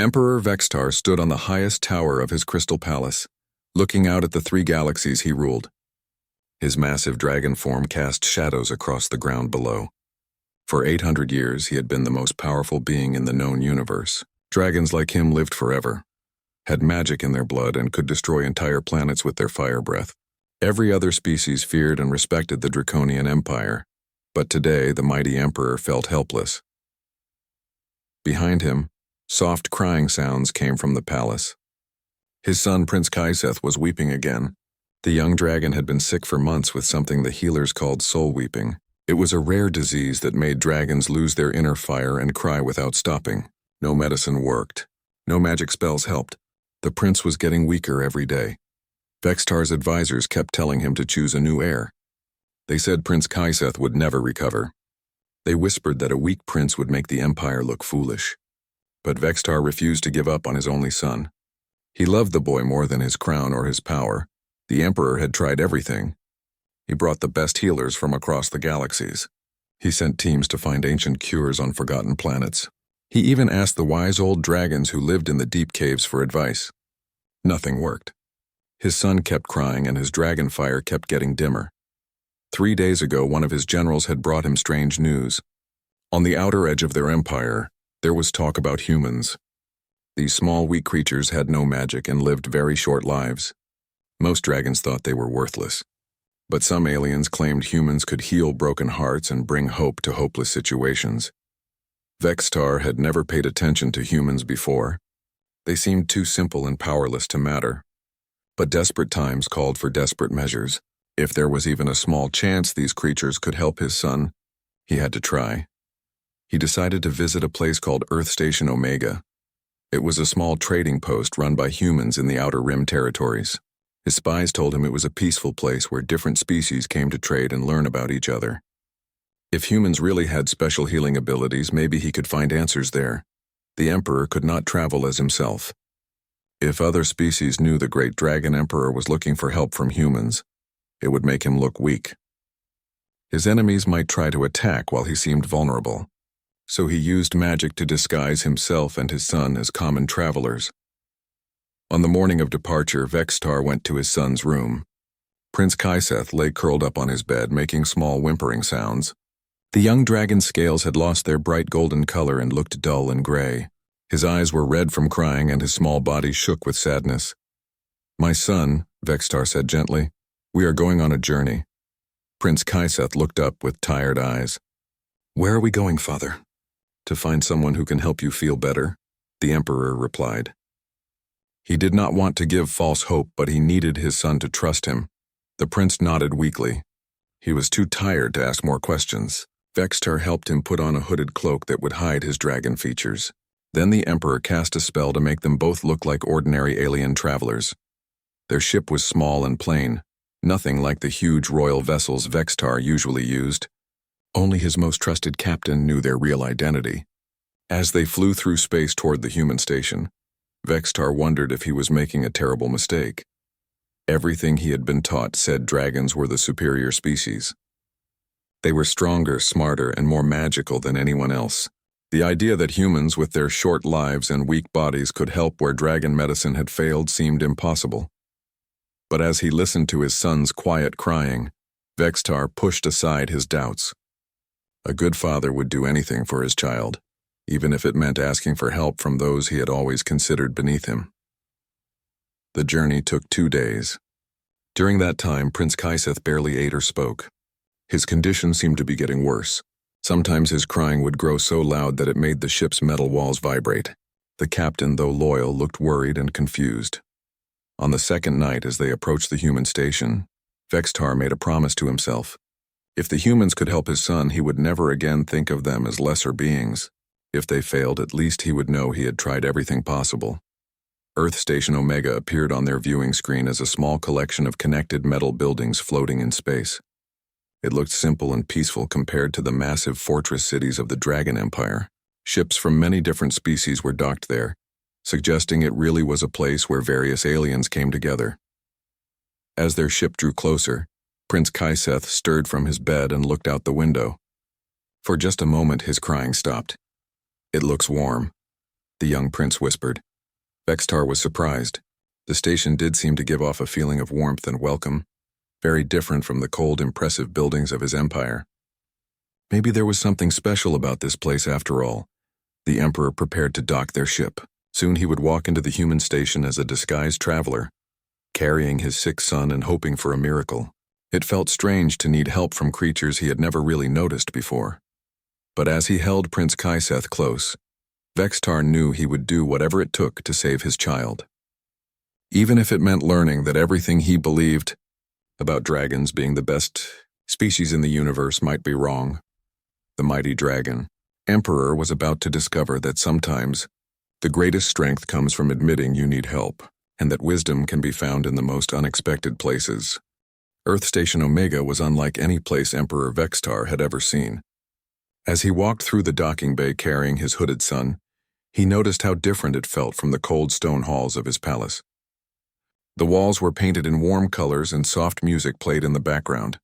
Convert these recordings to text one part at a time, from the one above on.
Emperor Vextar stood on the highest tower of his crystal palace, looking out at the 3 galaxies he ruled. His massive dragon form cast shadows across the ground below. For 800 years, he had been the most powerful being in the known universe. Dragons like him lived forever, had magic in their blood, and could destroy entire planets with their fire breath. Every other species feared and respected the Draconian Empire, but today the mighty Emperor felt helpless. Behind him, soft crying sounds came from the palace. His son Prince Kaiseth was weeping again. The young dragon had been sick for months with something the healers called soul weeping. It was a rare disease that made dragons lose their inner fire and cry without stopping. No medicine worked. No magic spells helped. The prince was getting weaker every day. Vextar's advisors kept telling him to choose a new heir. They said Prince Kaiseth would never recover. They whispered that a weak prince would make the empire look foolish. But Vextar refused to give up on his only son. He loved the boy more than his crown or his power. The emperor had tried everything. He brought the best healers from across the galaxies. He sent teams to find ancient cures on forgotten planets. He even asked the wise old dragons who lived in the deep caves for advice. Nothing worked. His son kept crying and his dragon fire kept getting dimmer. 3 days ago, one of his generals had brought him strange news. On the outer edge of their empire, there was talk about humans. These small, weak creatures had no magic and lived very short lives. Most dragons thought they were worthless. But some aliens claimed humans could heal broken hearts and bring hope to hopeless situations. Vextar had never paid attention to humans before. They seemed too simple and powerless to matter. But desperate times called for desperate measures. If there was even a small chance these creatures could help his son, he had to try. He decided to visit a place called Earth Station Omega. It was a small trading post run by humans in the Outer Rim territories. His spies told him it was a peaceful place where different species came to trade and learn about each other. If humans really had special healing abilities, maybe he could find answers there. The Emperor could not travel as himself. If other species knew the great Dragon Emperor was looking for help from humans, it would make him look weak. His enemies might try to attack while he seemed vulnerable, so he used magic to disguise himself and his son as common travelers. On the morning of departure, Vextar went to his son's room. Prince Kaiseth lay curled up on his bed, making small whimpering sounds. The young dragon's scales had lost their bright golden color and looked dull and gray. His eyes were red from crying and his small body shook with sadness. "My son," Vextar said gently, "we are going on a journey." Prince Kaiseth looked up with tired eyes. "Where are we going, father?" "To find someone who can help you feel better," the Emperor replied. He did not want to give false hope, but he needed his son to trust him. The prince nodded weakly. He was too tired to ask more questions. Vextar helped him put on a hooded cloak that would hide his dragon features. Then the Emperor cast a spell to make them both look like ordinary alien travelers. Their ship was small and plain, nothing like the huge royal vessels Vextar usually used. Only his most trusted captain knew their real identity. As they flew through space toward the human station, Vextar wondered if he was making a terrible mistake. Everything he had been taught said dragons were the superior species. They were stronger, smarter, and more magical than anyone else. The idea that humans with their short lives and weak bodies could help where dragon medicine had failed seemed impossible. But as he listened to his son's quiet crying, Vextar pushed aside his doubts. A good father would do anything for his child, even if it meant asking for help from those he had always considered beneath him. The journey took 2 days. During that time, Prince Kaiseth barely ate or spoke. His condition seemed to be getting worse. Sometimes his crying would grow so loud that it made the ship's metal walls vibrate. The captain, though loyal, looked worried and confused. On the second night, as they approached the human station, Vextar made a promise to himself. If the humans could help his son, he would never again think of them as lesser beings. If they failed, at least he would know he had tried everything possible. Earth Station Omega appeared on their viewing screen as a small collection of connected metal buildings floating in space. It looked simple and peaceful compared to the massive fortress cities of the Dragon Empire. Ships from many different species were docked there, suggesting it really was a place where various aliens came together. As their ship drew closer, Prince Kaiseth stirred from his bed and looked out the window. For just a moment, his crying stopped. "It looks warm." the young prince whispered. Vextar was surprised. The station did seem to give off a feeling of warmth and welcome, very different from the cold, impressive buildings of his empire. Maybe there was something special about this place after all. The Emperor prepared to dock their ship. Soon he would walk into the human station as a disguised traveler, carrying his sick son and hoping for a miracle. It felt strange to need help from creatures he had never really noticed before. But as he held Prince Kaiseth close, Vextar knew he would do whatever it took to save his child. Even if it meant learning that everything he believed about dragons being the best species in the universe might be wrong. The mighty dragon Emperor was about to discover that sometimes the greatest strength comes from admitting you need help, and that wisdom can be found in the most unexpected places. Earth Station Omega was unlike any place Emperor Vextar had ever seen. As he walked through the docking bay carrying his hooded son, he noticed how different it felt from the cold stone halls of his palace. The walls were painted in warm colors and soft music played in the background.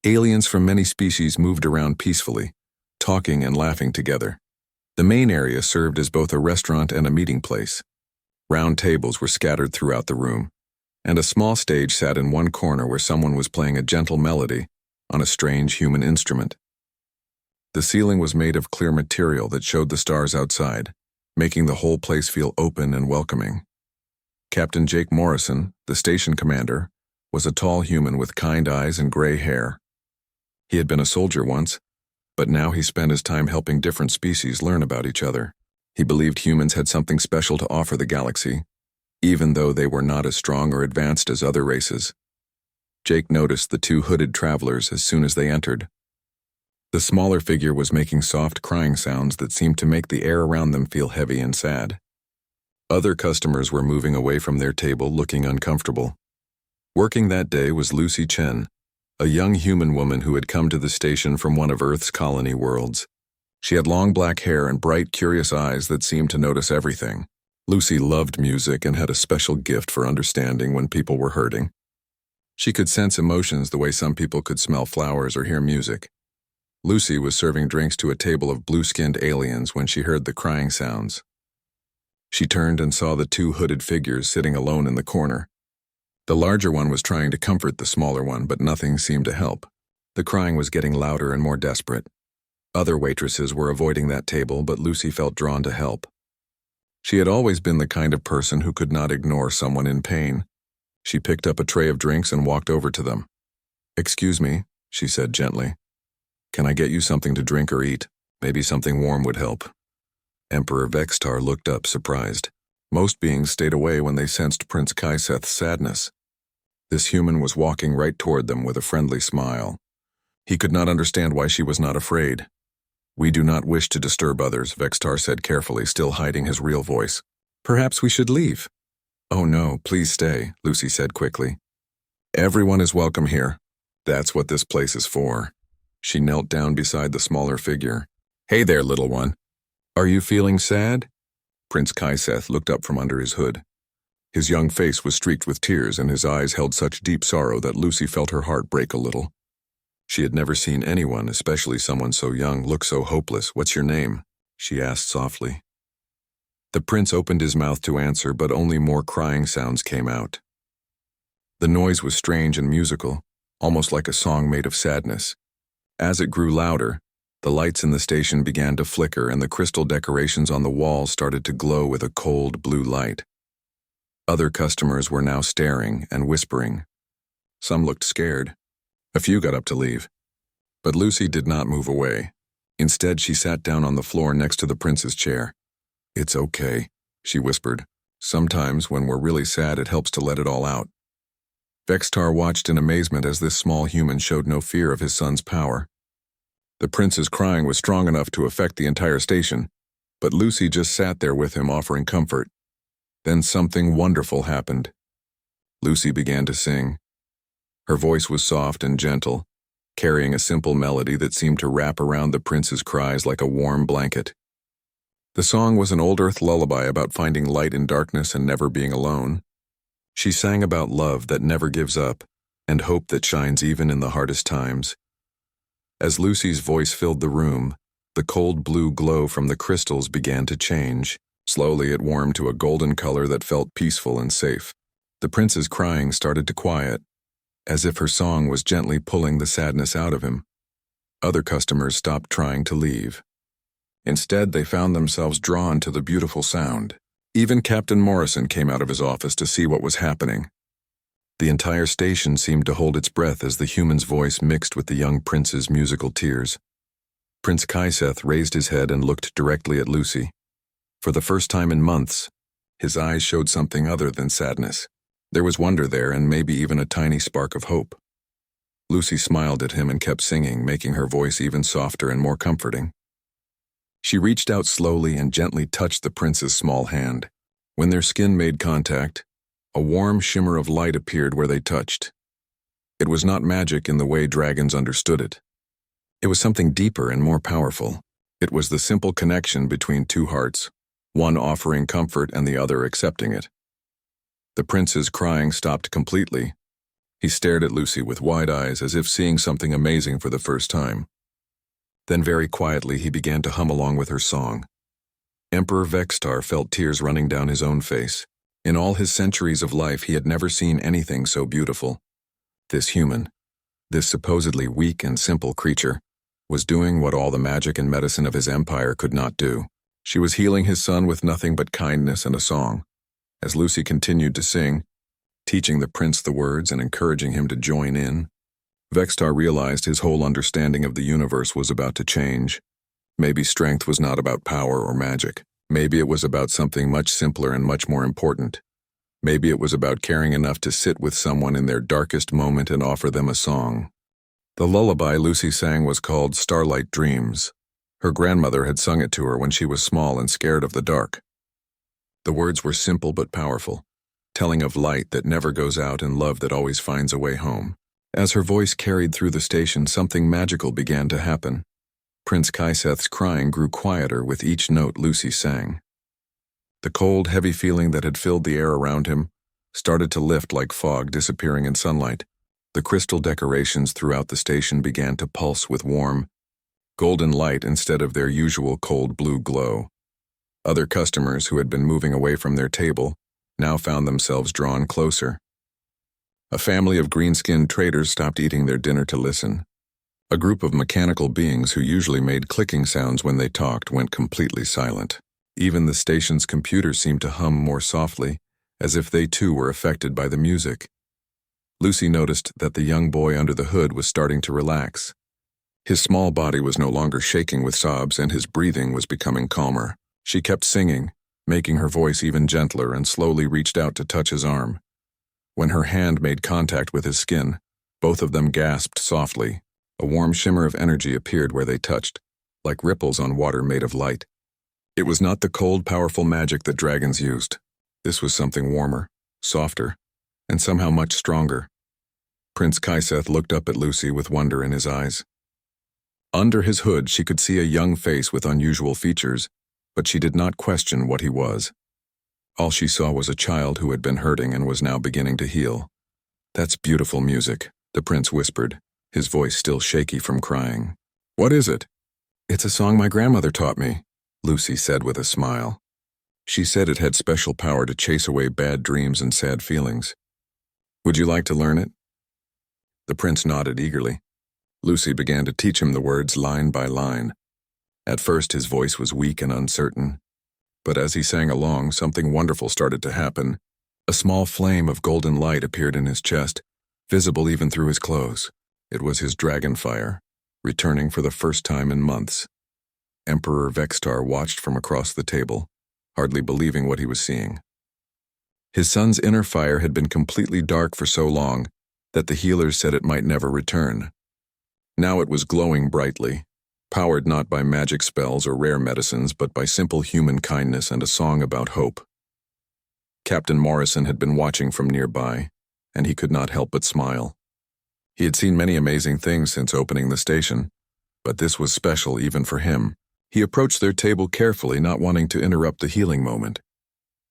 Aliens from many species moved around peacefully, talking and laughing together. The main area served as both a restaurant and a meeting place. Round tables were scattered throughout the room, and a small stage sat in one corner where someone was playing a gentle melody on a strange human instrument. The ceiling was made of clear material that showed the stars outside, making the whole place feel open and welcoming. Captain Jake Morrison, the station commander, was a tall human with kind eyes and gray hair. He had been a soldier once, but now he spent his time helping different species learn about each other. He believed humans had something special to offer the galaxy, even though they were not as strong or advanced as other races. Jake noticed the two hooded travelers as soon as they entered. The smaller figure was making soft crying sounds that seemed to make the air around them feel heavy and sad. Other customers were moving away from their table looking uncomfortable. Working that day was Lucy Chen, a young human woman who had come to the station from one of Earth's colony worlds. She had long black hair and bright, curious eyes that seemed to notice everything. Lucy loved music and had a special gift for understanding when people were hurting. She could sense emotions the way some people could smell flowers or hear music. Lucy was serving drinks to a table of blue-skinned aliens when she heard the crying sounds. She turned and saw the two hooded figures sitting alone in the corner. The larger one was trying to comfort the smaller one, but nothing seemed to help. The crying was getting louder and more desperate. Other waitresses were avoiding that table, but Lucy felt drawn to help. She had always been the kind of person who could not ignore someone in pain. She picked up a tray of drinks and walked over to them. "Excuse me," she said gently. "Can I get you something to drink or eat? Maybe something warm would help." Emperor Vextar looked up, surprised. Most beings stayed away when they sensed Prince Kaiseth's sadness. This human was walking right toward them with a friendly smile. He could not understand why she was not afraid. "We do not wish to disturb others," Vextar said carefully, still hiding his real voice. "Perhaps we should leave." "Oh no, please stay," Lucy said quickly. "Everyone is welcome here. That's what this place is for." She knelt down beside the smaller figure. "Hey there, little one. Are you feeling sad?" Prince Kaiseth looked up from under his hood. His young face was streaked with tears and his eyes held such deep sorrow that Lucy felt her heart break a little. She had never seen anyone, especially someone so young, look so hopeless. "What's your name?" she asked softly. The prince opened his mouth to answer, but only more crying sounds came out. The noise was strange and musical, almost like a song made of sadness. As it grew louder, the lights in the station began to flicker and the crystal decorations on the walls started to glow with a cold blue light. Other customers were now staring and whispering. Some looked scared. A few got up to leave. But Lucy did not move away. Instead, she sat down on the floor next to the prince's chair. "It's okay," she whispered. "Sometimes when we're really sad, it helps to let it all out." Vextar watched in amazement as this small human showed no fear of his son's power. The prince's crying was strong enough to affect the entire station, but Lucy just sat there with him, offering comfort. Then something wonderful happened. Lucy began to sing. Her voice was soft and gentle, carrying a simple melody that seemed to wrap around the prince's cries like a warm blanket. The song was an old Earth lullaby about finding light in darkness and never being alone. She sang about love that never gives up and hope that shines even in the hardest times. As Lucy's voice filled the room, the cold blue glow from the crystals began to change. Slowly, it warmed to a golden color that felt peaceful and safe. The prince's crying started to quiet, as if her song was gently pulling the sadness out of him. Other customers stopped trying to leave. Instead, they found themselves drawn to the beautiful sound. Even Captain Morrison came out of his office to see what was happening. The entire station seemed to hold its breath as the human's voice mixed with the young prince's musical tears. Prince Kaiseth raised his head and looked directly at Lucy. For the first time in months, his eyes showed something other than sadness. There was wonder there and maybe even a tiny spark of hope. Lucy smiled at him and kept singing, making her voice even softer and more comforting. She reached out slowly and gently touched the prince's small hand. When their skin made contact, a warm shimmer of light appeared where they touched. It was not magic in the way dragons understood it. It was something deeper and more powerful. It was the simple connection between two hearts, one offering comfort and the other accepting it. The prince's crying stopped completely. He stared at Lucy with wide eyes as if seeing something amazing for the first time. Then very quietly he began to hum along with her song. Emperor Vextar felt tears running down his own face. In all his centuries of life he had never seen anything so beautiful. This human, this supposedly weak and simple creature, was doing what all the magic and medicine of his empire could not do. She was healing his son with nothing but kindness and a song. As Lucy continued to sing, teaching the prince the words and encouraging him to join in, Vextar realized his whole understanding of the universe was about to change. Maybe strength was not about power or magic. Maybe it was about something much simpler and much more important. Maybe it was about caring enough to sit with someone in their darkest moment and offer them a song. The lullaby Lucy sang was called Starlight Dreams. Her grandmother had sung it to her when she was small and scared of the dark. The words were simple but powerful, telling of light that never goes out and love that always finds a way home. As her voice carried through the station, something magical began to happen. Prince Kaiseth's crying grew quieter with each note Lucy sang. The cold, heavy feeling that had filled the air around him started to lift like fog disappearing in sunlight. The crystal decorations throughout the station began to pulse with warm, golden light instead of their usual cold blue glow. Other customers who had been moving away from their table now found themselves drawn closer. A family of green-skinned traders stopped eating their dinner to listen. A group of mechanical beings who usually made clicking sounds when they talked went completely silent. Even the station's computer seemed to hum more softly, as if they too were affected by the music. Lucy noticed that the young boy under the hood was starting to relax. His small body was no longer shaking with sobs and his breathing was becoming calmer. She kept singing, making her voice even gentler, and slowly reached out to touch his arm. When her hand made contact with his skin, both of them gasped softly. A warm shimmer of energy appeared where they touched, like ripples on water made of light. It was not the cold, powerful magic that dragons used. This was something warmer, softer, and somehow much stronger. Prince Kaiseth looked up at Lucy with wonder in his eyes. Under his hood she could see a young face with unusual features, but she did not question what he was. All she saw was a child who had been hurting and was now beginning to heal. "That's beautiful music," the prince whispered, his voice still shaky from crying. "What is it?" "It's a song my grandmother taught me," Lucy said with a smile. She said it had special power to chase away bad dreams and sad feelings. "Would you like to learn it?" The prince nodded eagerly. Lucy began to teach him the words line by line. At first his voice was weak and uncertain, but as he sang along, something wonderful started to happen. A small flame of golden light appeared in his chest, visible even through his clothes. It was his dragon fire, returning for the first time in months. Emperor Vextar watched from across the table, hardly believing what he was seeing. His son's inner fire had been completely dark for so long that the healers said it might never return. Now it was glowing brightly, powered not by magic spells or rare medicines, but by simple human kindness and a song about hope. Captain Morrison had been watching from nearby, and he could not help but smile. He had seen many amazing things since opening the station, but this was special even for him. He approached their table carefully, not wanting to interrupt the healing moment.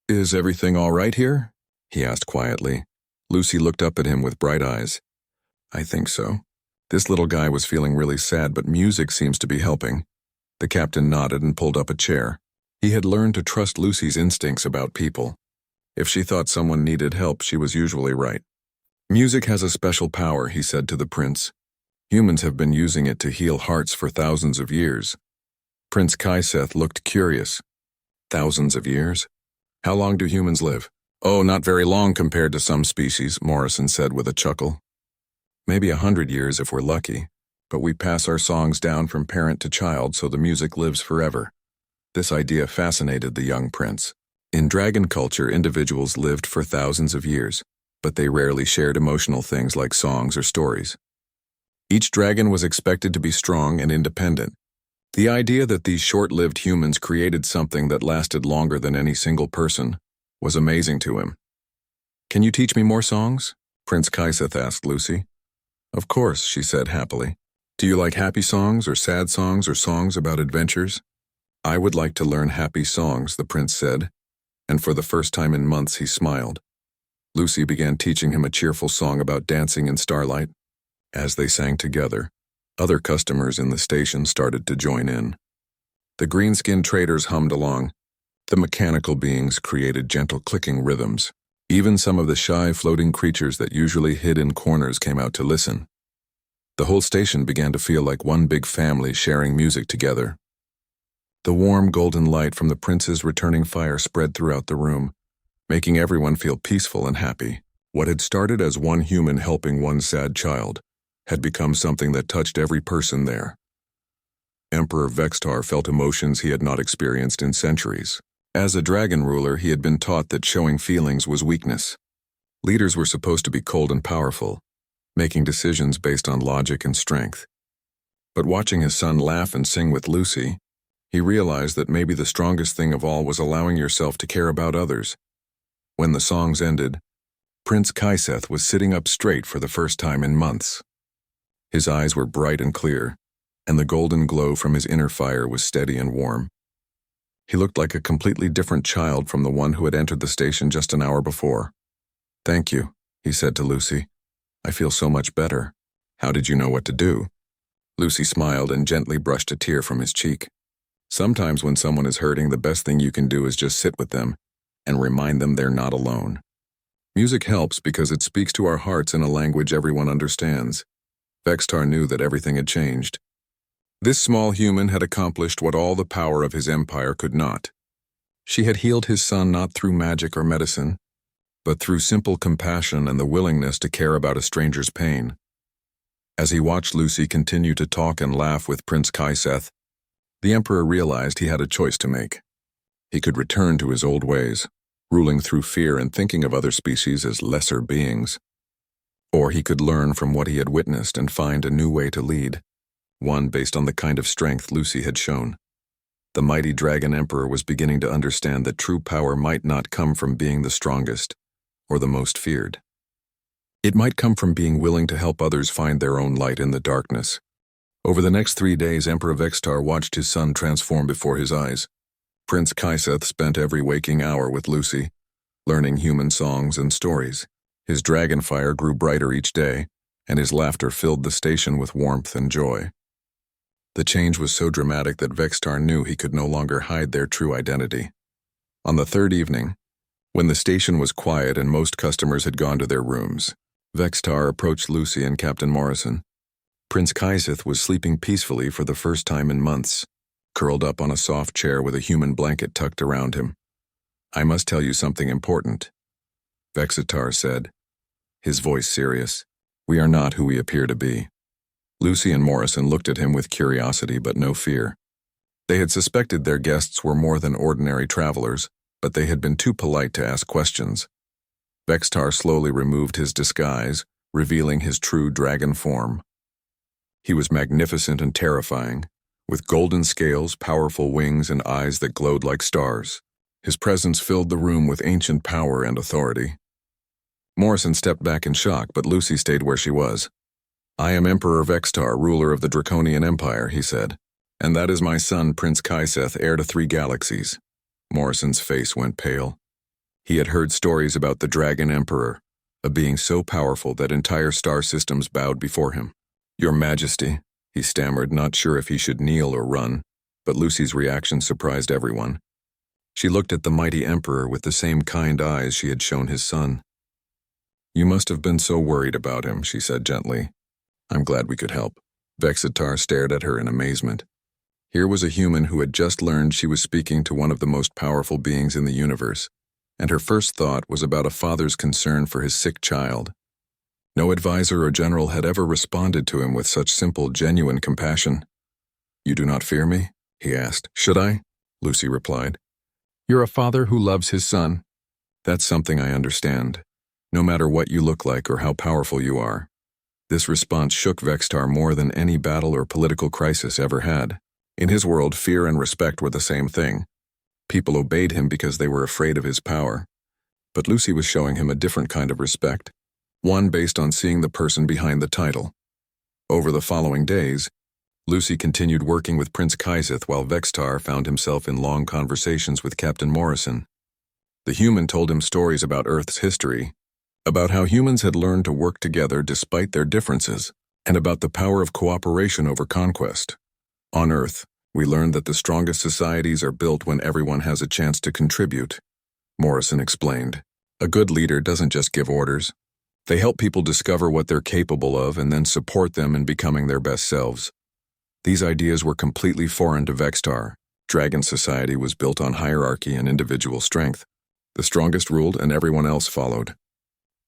"Is everything all right here?" he asked quietly. Lucy looked up at him with bright eyes. "I think so." This little guy was feeling really sad, but music seems to be helping. The captain nodded and pulled up a chair. He had learned to trust Lucy's instincts about people. If she thought someone needed help, she was usually right. Music has a special power, he said to the prince. Humans have been using it to heal hearts for thousands of years. Prince Kaiseth looked curious. Thousands of years? How long do humans live? Oh, not very long compared to some species, Morrison said with a chuckle. Maybe 100 years if we're lucky, but we pass our songs down from parent to child so the music lives forever. This idea fascinated the young prince. In dragon culture, individuals lived for thousands of years, but they rarely shared emotional things like songs or stories. Each dragon was expected to be strong and independent. The idea that these short-lived humans created something that lasted longer than any single person was amazing to him. Can you teach me more songs? Prince Kaiseth asked Lucy. Of course, she said happily. Do you like happy songs or sad songs or songs about adventures? I would like to learn happy songs, the prince said, and for the first time in months he smiled. Lucy began teaching him a cheerful song about dancing in starlight. As they sang together, other customers in the station started to join in. The green-skinned traders hummed along. The mechanical beings created gentle clicking rhythms. Even some of the shy floating creatures that usually hid in corners came out to listen. The whole station began to feel like one big family sharing music together. The warm golden light from the prince's returning fire spread throughout the room, making everyone feel peaceful and happy. What had started as one human helping one sad child had become something that touched every person there. Emperor Vextar felt emotions he had not experienced in centuries. As a dragon ruler, he had been taught that showing feelings was weakness. Leaders were supposed to be cold and powerful, making decisions based on logic and strength. But watching his son laugh and sing with Lucy, he realized that maybe the strongest thing of all was allowing yourself to care about others. When the songs ended, Prince Kaiseth was sitting up straight for the first time in months. His eyes were bright and clear, and the golden glow from his inner fire was steady and warm. He looked like a completely different child from the one who had entered the station just an hour before. Thank you, he said to Lucy. I feel so much better. How did you know what to do? Lucy smiled and gently brushed a tear from his cheek. Sometimes when someone is hurting, the best thing you can do is just sit with them and remind them they're not alone. Music helps because it speaks to our hearts in a language everyone understands. Vextar knew that everything had changed. This small human had accomplished what all the power of his empire could not. She had healed his son not through magic or medicine, but through simple compassion and the willingness to care about a stranger's pain. As he watched Lucy continue to talk and laugh with Prince Kaiseth, the Emperor realized he had a choice to make. He could return to his old ways, ruling through fear and thinking of other species as lesser beings. Or he could learn from what he had witnessed and find a new way to lead, one based on the kind of strength Lucy had shown. The mighty Dragon Emperor was beginning to understand that true power might not come from being the strongest or the most feared. It might come from being willing to help others find their own light in the darkness. Over the next 3 days, Emperor Vextar watched his son transform before his eyes. Prince Kaiseth spent every waking hour with Lucy, learning human songs and stories. His dragon fire grew brighter each day, and his laughter filled the station with warmth and joy. The change was so dramatic that Vextar knew he could no longer hide their true identity. On the third evening, when the station was quiet and most customers had gone to their rooms, Vextar approached Lucy and Captain Morrison. Prince Kaiseth was sleeping peacefully for the first time in months, curled up on a soft chair with a human blanket tucked around him. I must tell you something important, Vextar said, his voice serious. We are not who we appear to be. Lucy and Morrison looked at him with curiosity but no fear. They had suspected their guests were more than ordinary travelers, but they had been too polite to ask questions. Vextar slowly removed his disguise, revealing his true dragon form. He was magnificent and terrifying, with golden scales, powerful wings, and eyes that glowed like stars. His presence filled the room with ancient power and authority. Morrison stepped back in shock, but Lucy stayed where she was. I am Emperor Vextar, ruler of the Draconian Empire, he said, and that is my son, Prince Kaiseth, heir to 3 galaxies. Morrison's face went pale. He had heard stories about the Dragon Emperor, a being so powerful that entire star systems bowed before him. Your Majesty, he stammered, not sure if he should kneel or run, but Lucy's reaction surprised everyone. She looked at the mighty emperor with the same kind eyes she had shown his son. "You must have been so worried about him," she said gently. "I'm glad we could help." Vexitar stared at her in amazement. Here was a human who had just learned she was speaking to one of the most powerful beings in the universe, and her first thought was about a father's concern for his sick child. No advisor or general had ever responded to him with such simple, genuine compassion. "You do not fear me?" he asked. "Should I?" Lucy replied. "You're a father who loves his son. That's something I understand, no matter what you look like or how powerful you are." This response shook Vexitar more than any battle or political crisis ever had. In his world, fear and respect were the same thing. People obeyed him because they were afraid of his power. But Lucy was showing him a different kind of respect, one based on seeing the person behind the title. Over the following days, Lucy continued working with Prince Kaiseth while Vexitar found himself in long conversations with Captain Morrison. The human told him stories about Earth's history, about how humans had learned to work together despite their differences, and about the power of cooperation over conquest. On Earth, we learned that the strongest societies are built when everyone has a chance to contribute, Morrison explained. A good leader doesn't just give orders. They help people discover what they're capable of and then support them in becoming their best selves. These ideas were completely foreign to Vexitar. Dragon society was built on hierarchy and individual strength. The strongest ruled and everyone else followed.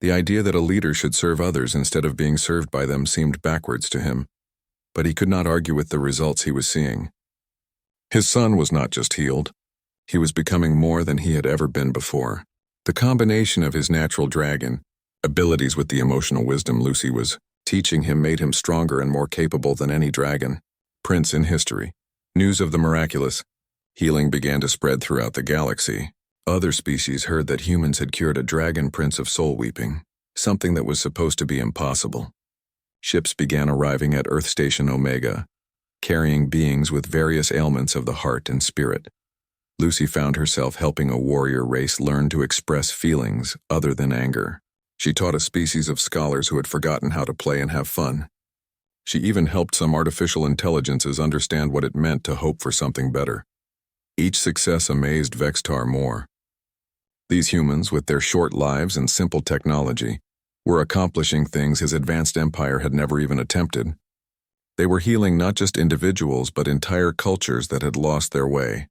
The idea that a leader should serve others instead of being served by them seemed backwards to him, but he could not argue with the results he was seeing. His son was not just healed. He was becoming more than he had ever been before. The combination of his natural dragon abilities with the emotional wisdom Lucy was teaching him made him stronger and more capable than any dragon prince in history. News of the miraculous healing began to spread throughout the galaxy. Other species heard that humans had cured a dragon prince of soul weeping, something that was supposed to be impossible. Ships began arriving at Earth Station Omega, carrying beings with various ailments of the heart and spirit. Lucy found herself helping a warrior race learn to express feelings other than anger. She taught a species of scholars who had forgotten how to play and have fun. She even helped some artificial intelligences understand what it meant to hope for something better. Each success amazed Vexitar more. These humans, with their short lives and simple technology, were accomplishing things his advanced empire had never even attempted. They were healing not just individuals but entire cultures that had lost their way.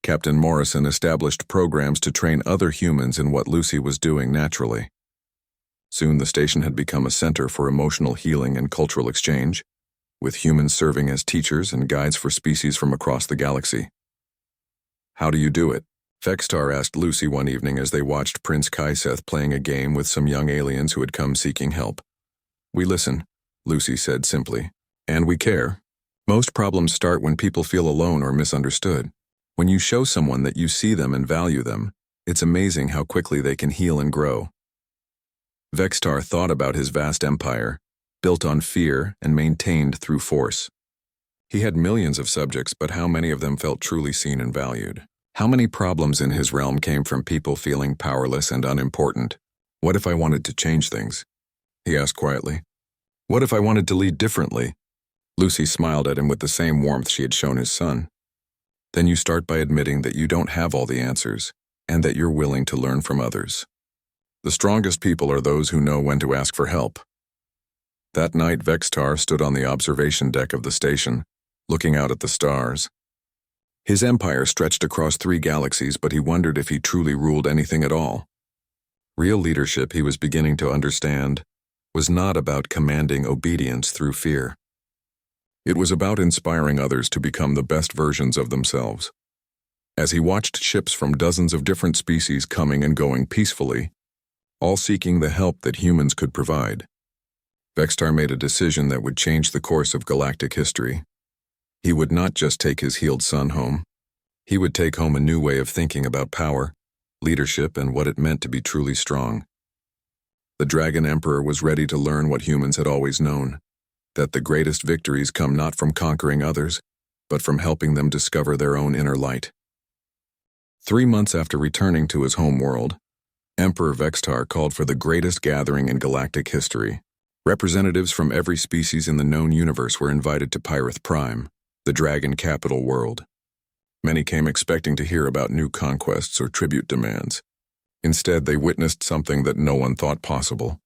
Captain Morrison established programs to train other humans in what Lucy was doing naturally. Soon the station had become a center for emotional healing and cultural exchange, with humans serving as teachers and guides for species from across the galaxy. "How do you do it?" Vexitar asked Lucy one evening as they watched Prince Kaiseth playing a game with some young aliens who had come seeking help. "We listen," Lucy said simply, "and we care. Most problems start when people feel alone or misunderstood. When you show someone that you see them and value them, it's amazing how quickly they can heal and grow." Vexitar thought about his vast empire, built on fear and maintained through force. He had millions of subjects, but how many of them felt truly seen and valued? How many problems in his realm came from people feeling powerless and unimportant? "What if I wanted to change things?" he asked quietly. "What if I wanted to lead differently?" Lucy smiled at him with the same warmth she had shown his son. "Then you start by admitting that you don't have all the answers, and that you're willing to learn from others. The strongest people are those who know when to ask for help." That night, Vexitar stood on the observation deck of the station, looking out at the stars. His empire stretched across 3 galaxies, but he wondered if he truly ruled anything at all. Real leadership, he was beginning to understand, was not about commanding obedience through fear. It was about inspiring others to become the best versions of themselves. As he watched ships from dozens of different species coming and going peacefully, all seeking the help that humans could provide, Vexitar made a decision that would change the course of galactic history. He would not just take his healed son home. He would take home a new way of thinking about power, leadership, and what it meant to be truly strong. The Dragon Emperor was ready to learn what humans had always known, that the greatest victories come not from conquering others, but from helping them discover their own inner light. 3 months after returning to his home world, Emperor Vexitar called for the greatest gathering in galactic history. Representatives from every species in the known universe were invited to Pyroth Prime, the dragon capital world. Many came expecting to hear about new conquests or tribute demands. Instead, they witnessed something that no one thought possible.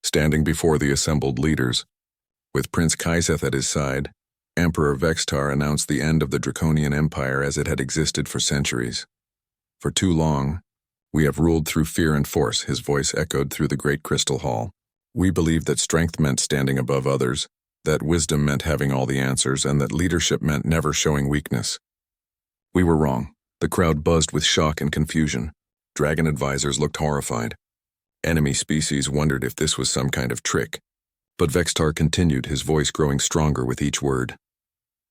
Standing before the assembled leaders, with Prince Kaiseth at his side, Emperor Vextar announced the end of the Draconian Empire as it had existed for centuries. For too long, we have ruled through fear and force, his voice echoed through the great crystal hall. We believed that strength meant standing above others, that wisdom meant having all the answers, and that leadership meant never showing weakness. We were wrong. The crowd buzzed with shock and confusion. Dragon advisors looked horrified. Enemy species wondered if this was some kind of trick. But Vextar continued, his voice growing stronger with each word.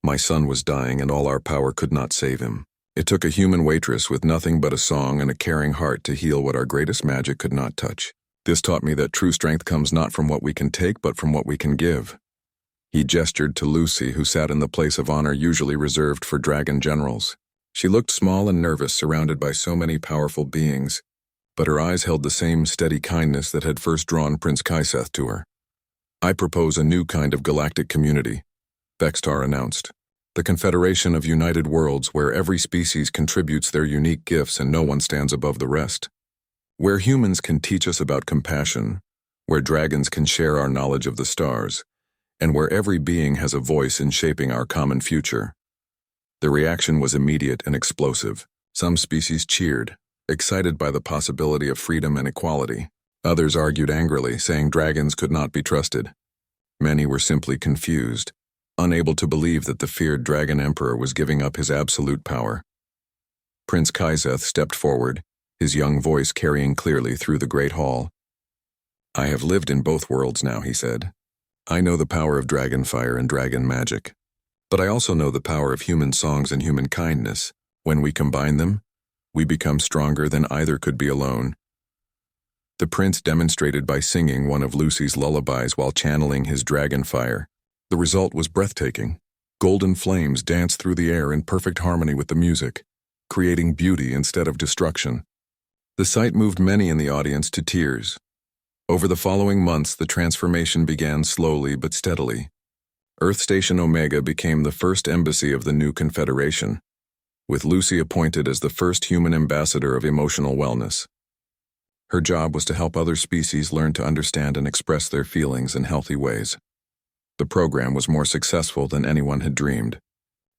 My son was dying, and all our power could not save him. It took a human waitress with nothing but a song and a caring heart to heal what our greatest magic could not touch. This taught me that true strength comes not from what we can take, but from what we can give. He gestured to Lucy, who sat in the place of honor usually reserved for dragon generals. She looked small and nervous, surrounded by so many powerful beings, but her eyes held the same steady kindness that had first drawn Prince Kaiseth to her. I propose a new kind of galactic community, Vextar announced. The Confederation of United Worlds, where every species contributes their unique gifts and no one stands above the rest. Where humans can teach us about compassion, where dragons can share our knowledge of the stars, and where every being has a voice in shaping our common future. The reaction was immediate and explosive. Some species cheered, excited by the possibility of freedom and equality. Others argued angrily, saying dragons could not be trusted. Many were simply confused, unable to believe that the feared Dragon Emperor was giving up his absolute power. Prince Kaiseth stepped forward, his young voice carrying clearly through the great hall. I have lived in both worlds now, he said. I know the power of dragon fire and dragon magic. But I also know the power of human songs and human kindness. When we combine them, we become stronger than either could be alone. The prince demonstrated by singing one of Lucy's lullabies while channeling his dragon fire. The result was breathtaking. Golden flames danced through the air in perfect harmony with the music, creating beauty instead of destruction. The sight moved many in the audience to tears. Over the following months, the transformation began slowly but steadily. Earth Station Omega became the first embassy of the new Confederation, with Lucy appointed as the first human ambassador of emotional wellness. Her job was to help other species learn to understand and express their feelings in healthy ways. The program was more successful than anyone had dreamed.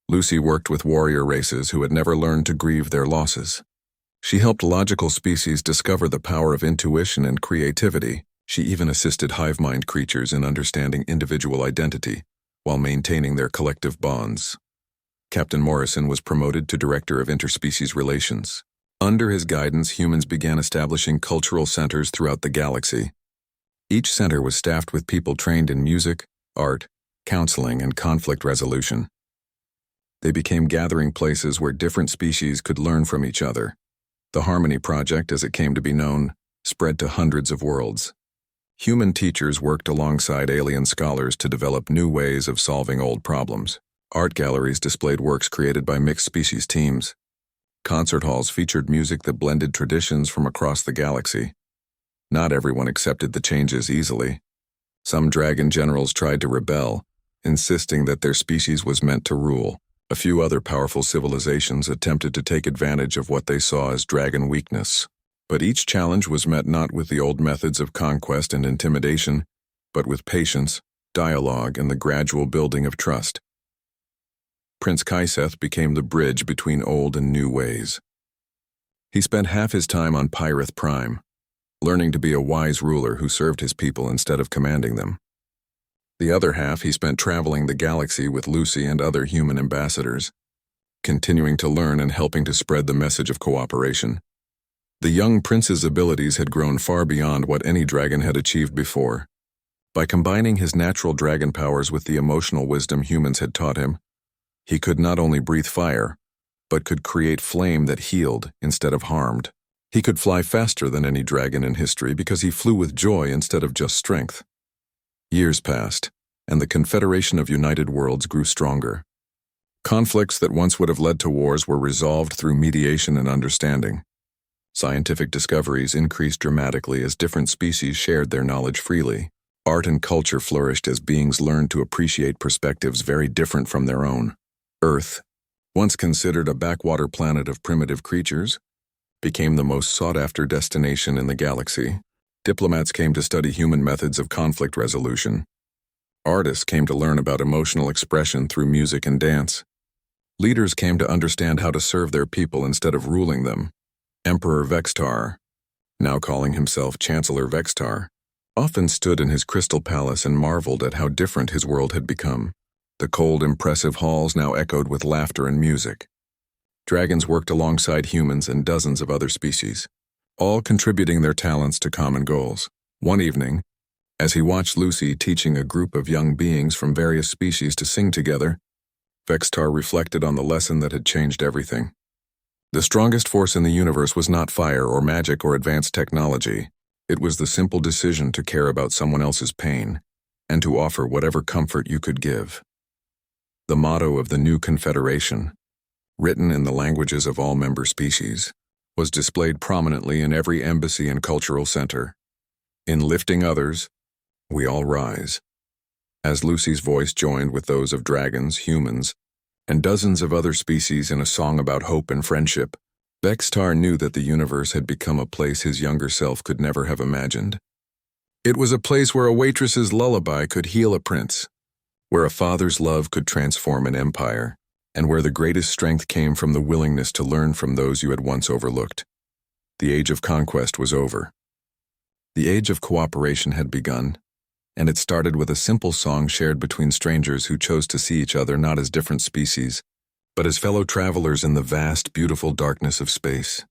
Lucy worked with warrior races who had never learned to grieve their losses. She helped logical species discover the power of intuition and creativity. She even assisted hive-mind creatures in understanding individual identity, while maintaining their collective bonds. Captain Morrison was promoted to Director of Interspecies Relations. Under his guidance, humans began establishing cultural centers throughout the galaxy. Each center was staffed with people trained in music, art, counseling, and conflict resolution. They became gathering places where different species could learn from each other. The Harmony Project, as it came to be known, spread to hundreds of worlds. Human teachers worked alongside alien scholars to develop new ways of solving old problems. Art galleries displayed works created by mixed species teams. Concert halls featured music that blended traditions from across the galaxy. Not everyone accepted the changes easily. Some dragon generals tried to rebel, insisting that their species was meant to rule. A few other powerful civilizations attempted to take advantage of what they saw as dragon weakness. But each challenge was met not with the old methods of conquest and intimidation, but with patience, dialogue, and the gradual building of trust. Prince Kaiseth became the bridge between old and new ways. He spent half his time on Pyrith Prime, learning to be a wise ruler who served his people instead of commanding them. The other half he spent traveling the galaxy with Lucy and other human ambassadors, continuing to learn and helping to spread the message of cooperation. The young prince's abilities had grown far beyond what any dragon had achieved before. By combining his natural dragon powers with the emotional wisdom humans had taught him, he could not only breathe fire, but could create flame that healed instead of harmed. He could fly faster than any dragon in history because he flew with joy instead of just strength. Years passed, and the Confederation of United Worlds grew stronger. Conflicts that once would have led to wars were resolved through mediation and understanding. Scientific discoveries increased dramatically as different species shared their knowledge freely. Art and culture flourished as beings learned to appreciate perspectives very different from their own. Earth, once considered a backwater planet of primitive creatures, became the most sought-after destination in the galaxy. Diplomats came to study human methods of conflict resolution. Artists came to learn about emotional expression through music and dance. Leaders came to understand how to serve their people instead of ruling them. Emperor Vextar, now calling himself Chancellor Vextar, often stood in his crystal palace and marveled at how different his world had become. The cold, impressive halls now echoed with laughter and music. Dragons worked alongside humans and dozens of other species, all contributing their talents to common goals. One evening, as he watched Lucy teaching a group of young beings from various species to sing together, Vextar reflected on the lesson that had changed everything. The strongest force in the universe was not fire or magic or advanced technology. It was the simple decision to care about someone else's pain and to offer whatever comfort you could give. The motto of the new Confederation, written in the languages of all member species, was displayed prominently in every embassy and cultural center. In lifting others, we all rise. As Lucy's voice joined with those of dragons, humans, and dozens of other species in a song about hope and friendship, Vextar knew that the universe had become a place his younger self could never have imagined. It was a place where a waitress's lullaby could heal a prince, where a father's love could transform an empire, and where the greatest strength came from the willingness to learn from those you had once overlooked. The age of conquest was over. The age of cooperation had begun, and it started with a simple song shared between strangers who chose to see each other not as different species, but as fellow travelers in the vast, beautiful darkness of space.